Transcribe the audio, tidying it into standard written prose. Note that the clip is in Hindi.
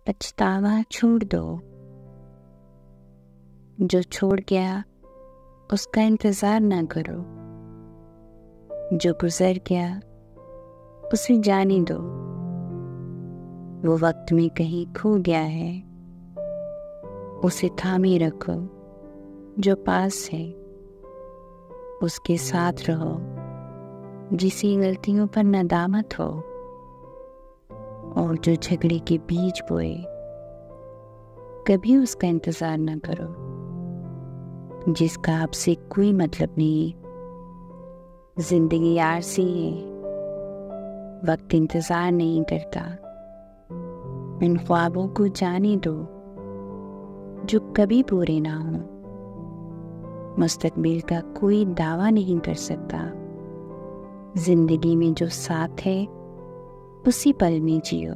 पछतावा छोड़ दो। जो छोड़ गया उसका इंतज़ार ना करो। जो गुजर गया उसे जाने दो। वो वक्त में कहीं खो गया है, उसे थामे रखो। जो पास है उसके साथ रहो। जिसकी गलतियों पर नदामत हो और जो झगड़े के बीज बोए, कभी उसका इंतज़ार न करो। जिसका आपसे कोई मतलब नहीं। जिंदगी आरसी है, वक्त इंतज़ार नहीं करता। इन ख्वाबों को जाने दो जो कभी पूरे ना हो। मुस्तकबिल का कोई दावा नहीं कर सकता। जिंदगी में जो साथ है उसी पल में जियो।